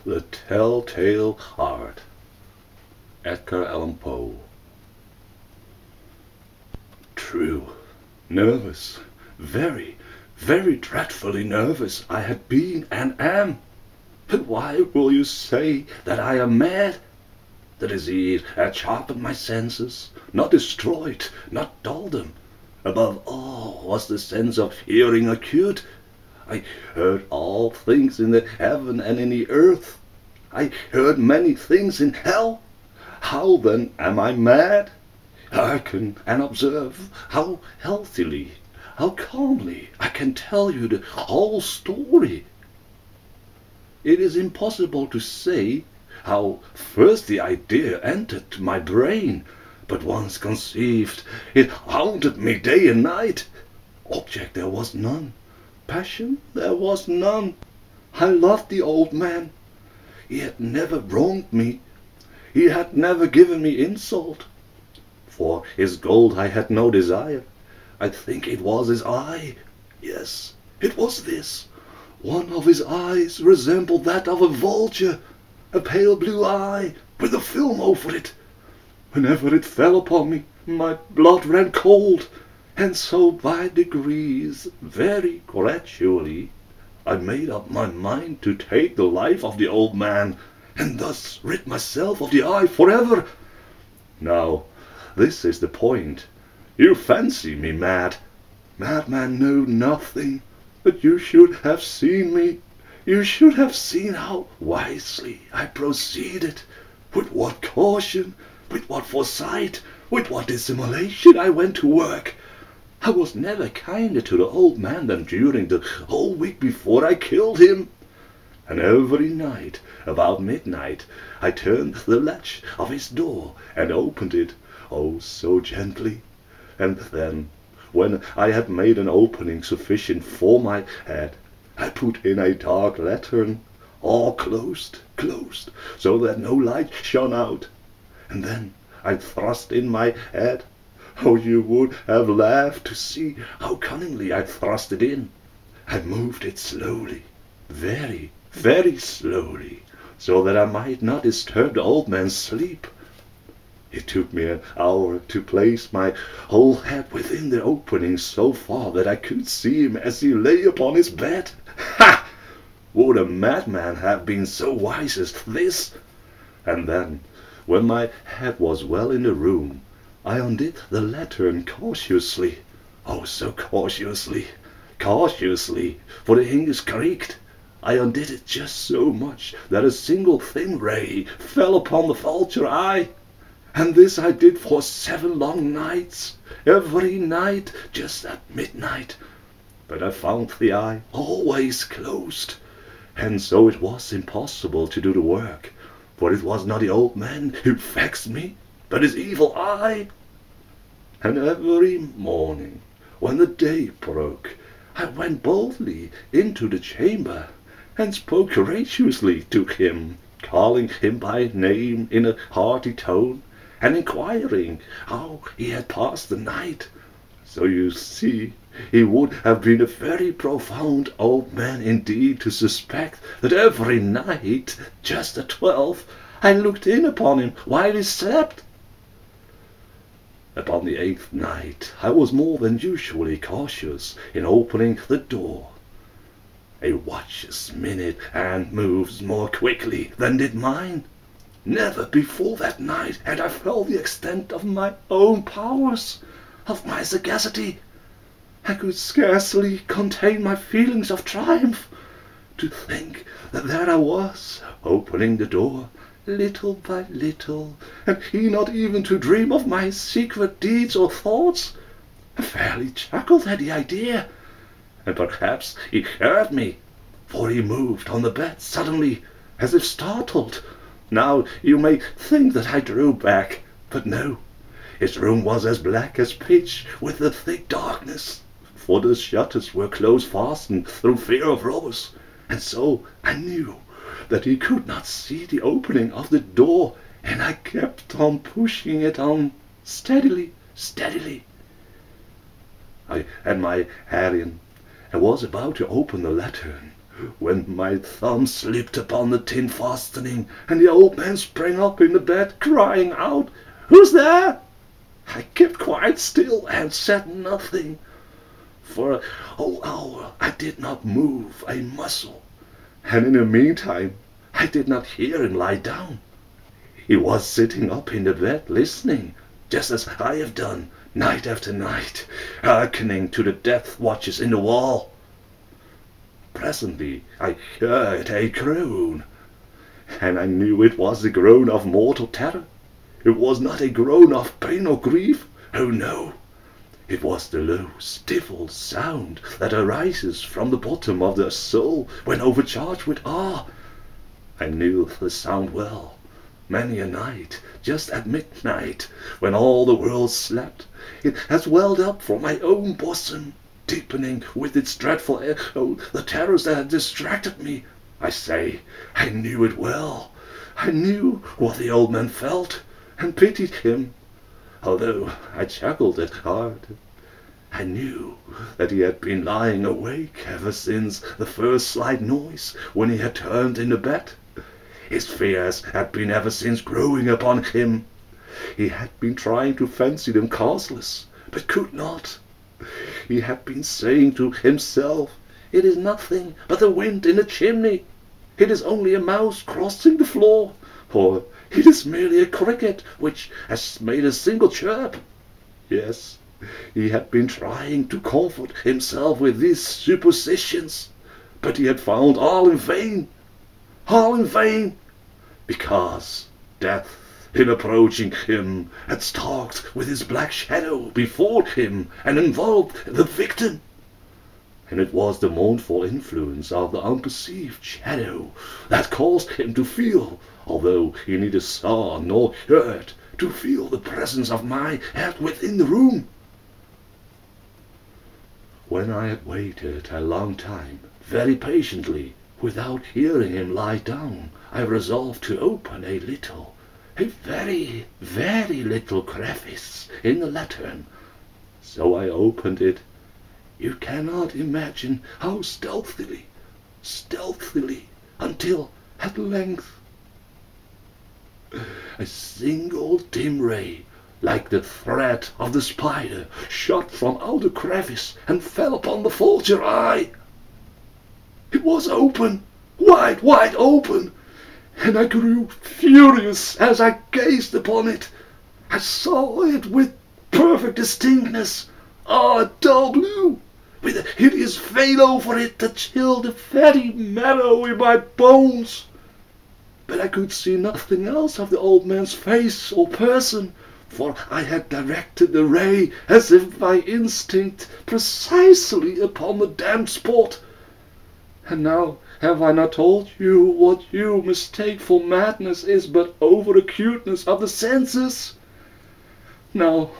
The Telltale Heart. Edgar Allen Poe. True. Nervous. Very, very dreadfully nervous I had been and am. But why will you say that I am mad? The disease had sharpened my senses, not destroyed, not dulled them. Above all was the sense of hearing acute. I heard all things in the heaven and in the earth. I heard many things in hell. How then am I mad? Hearken and observe how healthily, how calmly I can tell you the whole story. It is impossible to say how first the idea entered my brain, but once conceived, it haunted me day and night. Object there was none, passion there was none. I loved the old man. He had never wronged me. He had never given me insult. For his gold I had no desire. I think it was his eye. Yes, it was this. One of his eyes resembled that of a vulture, a pale blue eye with a film over it. Whenever it fell upon me, my blood ran cold, and so by degrees, very gradually, I made up my mind to take the life of the old man, and thus rid myself of the eye forever. Now, this is the point. You fancy me mad. Madmen know nothing, but you should have seen me. You should have seen how wisely I proceeded, with what caution, with what foresight, with what dissimulation I went to work. I was never kinder to the old man than during the whole week before I killed him. And every night, about midnight, I turned the latch of his door and opened it, oh, so gently. And then, when I had made an opening sufficient for my head, I put in a dark lantern, all closed, so that no light shone out. And then I thrust in my head. Oh, you would have laughed to see how cunningly I thrust it in. I moved it slowly, very, very slowly, so that I might not disturb the old man's sleep. It took me an hour to place my whole head within the opening so far that I could see him as he lay upon his bed. Ha! Would a madman have been so wise as this? And then, when my head was well in the room, I undid the lantern cautiously. Oh, so cautiously, for the hinges creaked. I undid it just so much that a single thin ray fell upon the vulture eye. And this I did for 7 long nights, every night just at midnight. But I found the eye always closed, and so it was impossible to do the work, for it was not the old man who vexed me, but his evil eye. And every morning, when the day broke, I went boldly into the chamber, and spoke courageously to him, calling him by name in a hearty tone, and inquiring how he had passed the night. So you see, he would have been a very profound old man indeed to suspect that every night, just at 12, I looked in upon him while he slept. Upon the 8th night I was more than usually cautious in opening the door. A watch's minute and moves more quickly than did mine. Never before that night had I felt the extent of my own powers, of my sagacity. I could scarcely contain my feelings of triumph. To think that there I was, opening the door, little by little, and he not even to dream of my secret deeds or thoughts. I fairly chuckled at the idea, and perhaps he heard me, for he moved on the bed suddenly, as if startled. Now you may think that I drew back, but no. His room was as black as pitch with the thick darkness, for the shutters were close fastened through fear of robbers, and so I knew that he could not see the opening of the door, and I kept on pushing it on steadily. I had my hand in, and was about to open the lantern, when my thumb slipped upon the tin fastening, and the old man sprang up in the bed, crying out, "Who's there?" I kept quite still and said nothing. For a whole hour I did not move a muscle, and in the meantime I did not hear him lie down. He was sitting up in the bed listening, just as I have done night after night, hearkening to the death watches in the wall. Presently I heard a groan, and I knew it was the groan of mortal terror. It was not a groan of pain or grief, oh no. It was the low, stifled sound that arises from the bottom of the soul when overcharged with awe. I knew the sound well. Many a night, just at midnight, when all the world slept, it has welled up from my own bosom, deepening with its dreadful echo the terrors that had distracted me. I say, I knew it well. I knew what the old man felt, and pitied him, although I chuckled at heart. I knew that he had been lying awake ever since the first slight noise when he had turned in the bed. His fears had been ever since growing upon him. He had been trying to fancy them causeless, but could not. He had been saying to himself, "It is nothing but the wind in the chimney. It is only a mouse crossing the floor, or it is merely a cricket which has made a single chirp." Yes, he had been trying to comfort himself with these suppositions, but he had found all in vain. All in vain, because death, in approaching him, had stalked with his black shadow before him and involved the victim. And it was the mournful influence of the unperceived shadow that caused him to feel, although he neither saw nor heard, to feel the presence of my head within the room. When I had waited a long time, very patiently, without hearing him lie down, I resolved to open a very, very little crevice in the lantern. So I opened it. You cannot imagine how stealthily, until at length a single dim ray, like the thread of the spider, shot from out the crevice and fell upon the vulture eye. It was open, wide open, and I grew furious as I gazed upon it. I saw it with perfect distinctness, dull blue, with a hideous veil over it that chilled the very marrow in my bones. But I could see nothing else of the old man's face or person, for I had directed the ray, as if by instinct, precisely upon the damned spot. And now have I not told you what you mistake for madness is but over-acuteness of the senses? Now,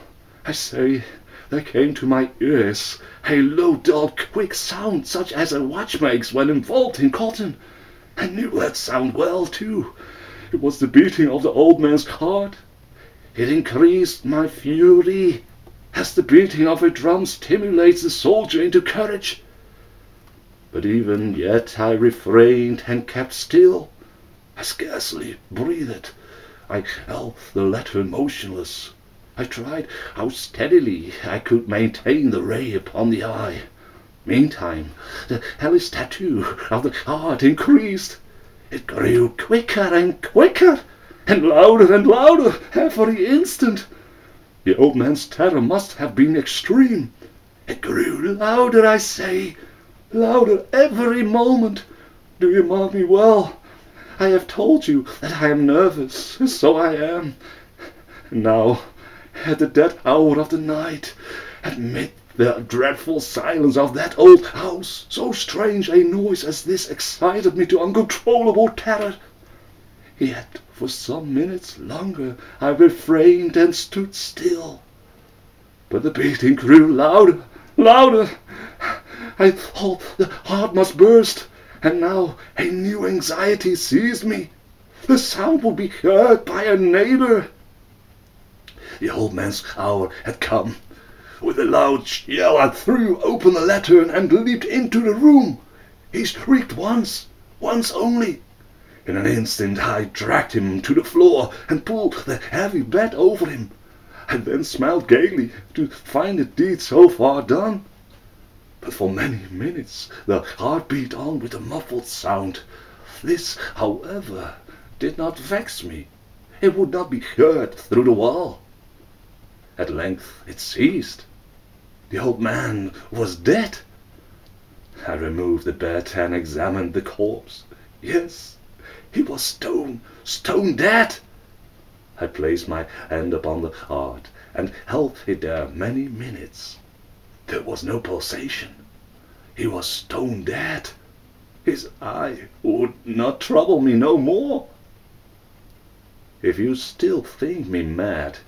I say, there came to my ears a low, dull, quick sound, such as a watch makes when involved in cotton. I knew that sound well, too. It was the beating of the old man's heart. It increased my fury, as the beating of a drum stimulates the soldier into courage. But even yet I refrained and kept still. I scarcely breathed. I held the lantern motionless. I tried how steadily I could maintain the ray upon the eye. Meantime, the hellish tattoo of the heart increased. It grew quicker and quicker, and louder every instant. The old man's terror must have been extreme. It grew louder, I say, louder every moment. Do you mark me well? I have told you that I am nervous, so I am. Now, at the dead hour of the night, amid the dreadful silence of that old house, so strange a noise as this excited me to uncontrollable terror. Yet for some minutes longer I refrained and stood still. But the beating grew louder. I thought the heart must burst, and now a new anxiety seized me. The sound would be heard by a neighbor. The old man's hour had come. With a loud yell I threw open the lantern and leaped into the room. He shrieked once only. In an instant I dragged him to the floor and pulled the heavy bed over him. I then smiled gaily to find the deed so far done. But for many minutes the heart beat on with a muffled sound. This, however, did not vex me. It would not be heard through the wall. At length it ceased. The old man was dead. I removed the bed and examined the corpse. Yes, he was stone dead. I placed my hand upon the heart and held it there many minutes. There was no pulsation. He was stone dead. His eye would not trouble me no more. If you still think me mad,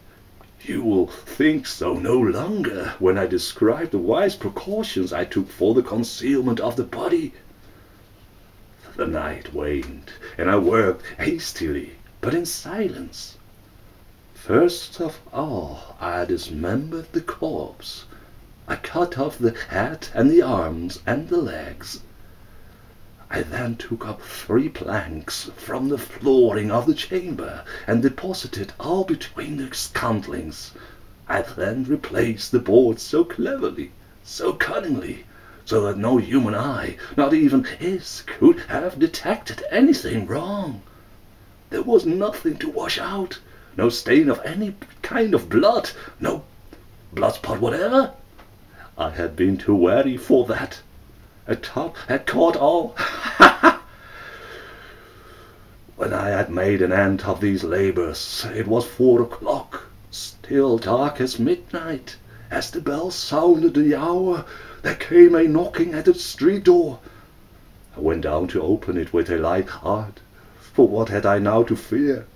you will think so no longer when I describe the wise precautions I took for the concealment of the body. The night waned, and I worked hastily, but in silence. First of all, I dismembered the corpse. I cut off the head and the arms and the legs. I then took up 3 planks from the flooring of the chamber and deposited all between the scantlings. I then replaced the boards so cleverly, so cunningly, so that no human eye, not even his, could have detected anything wrong. There was nothing to wash out, no stain of any kind of blood, no blood spot whatever. I had been too wary for that. A top had caught all. When I had made an end of these labors, it was 4 o'clock, still dark as midnight. As the bell sounded the hour, there came a knocking at the street door. I went down to open it with a light heart, for what had I now to fear?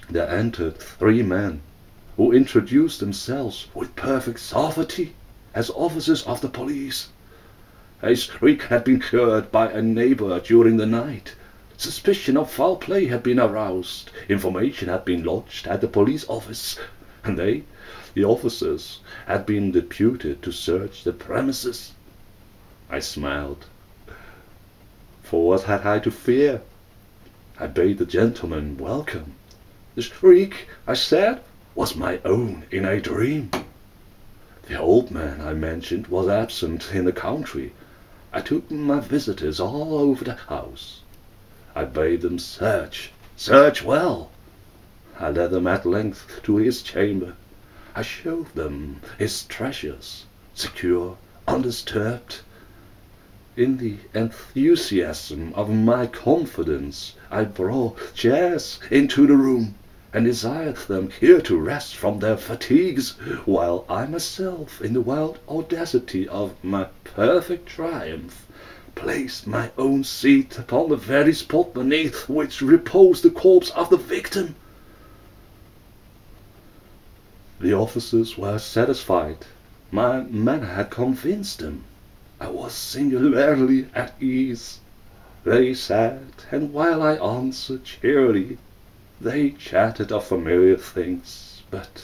There entered 3 men, who introduced themselves with perfect suavity as officers of the police. A shriek had been heard by a neighbor during the night. Suspicion of foul play had been aroused. Information had been lodged at the police office, and they, the officers, had been deputed to search the premises. I smiled. For what had I to fear? I bade the gentleman welcome. The shriek, I said, was my own in a dream. The old man I mentioned was absent in the country. I took my visitors all over the house. I bade them search well. I led them at length to his chamber. I showed them his treasures, secure, undisturbed. In the enthusiasm of my confidence, I brought chairs into the room, and desired them here to rest from their fatigues, while I myself, in the wild audacity of my perfect triumph, placed my own seat upon the very spot beneath which reposed the corpse of the victim. The officers were satisfied. My manner had convinced them. I was singularly at ease. They sat, and while I answered cheerily, they chatted of familiar things, but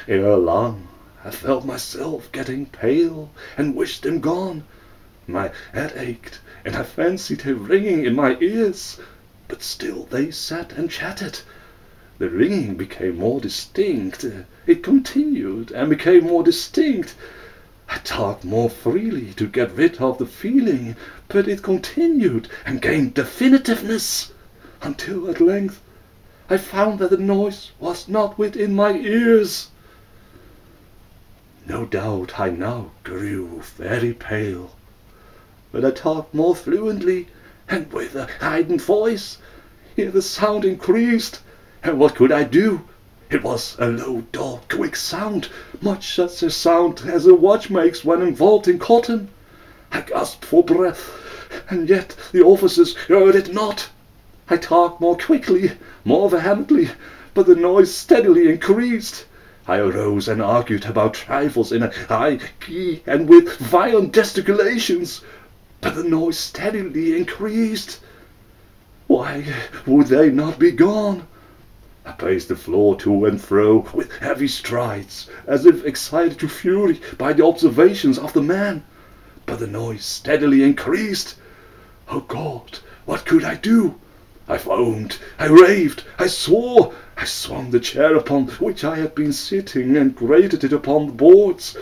ere long I felt myself getting pale and wished them gone. My head ached, and I fancied a ringing in my ears, but still they sat and chatted. The ringing became more distinct. It continued and became more distinct. I talked more freely to get rid of the feeling, but it continued and gained definitiveness, until at length I found that the noise was not within my ears. No doubt I now grew very pale, but I talked more fluently and with a heightened voice. Here the sound increased, and what could I do? It was a low, dull, quick sound, much such a sound as a watch makes when involved in cotton. I gasped for breath, and yet the officers heard it not. I talked more quickly, more vehemently, but the noise steadily increased. I arose and argued about trifles in a high key and with violent gesticulations, but the noise steadily increased. Why would they not be gone? I paced the floor to and fro with heavy strides, as if excited to fury by the observations of the man. but the noise steadily increased. Oh God, what could I do? I foamed, I raved, I swore. I swung the chair upon which I had been sitting and grated it upon the boards,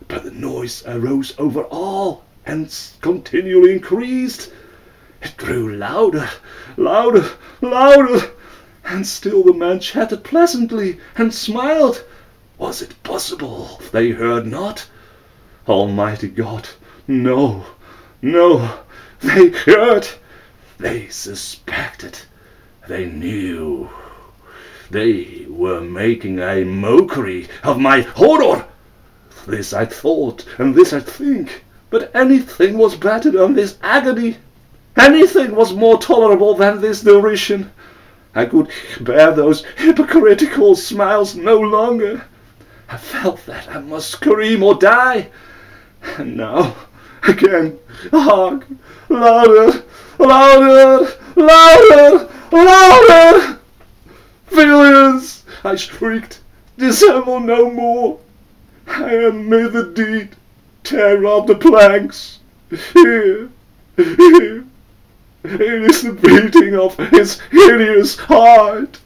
but the noise arose over all and continually increased. It grew louder, louder, louder, and still the man chatted pleasantly and smiled. Was it possible they heard not? Almighty God, no, no, they heard, they suspected, they knew. They were making a mockery of my horror. This I thought, and this I think, but anything was better than this agony. Anything was more tolerable than this derision. I could bear those hypocritical smiles no longer. I felt that I must scream or die. And now, again, hark, louder, louder, louder, louder! Villains! I shrieked, dissemble no more. I admit the deed. Tear up the planks. Here, here. It is the beating of his hideous heart.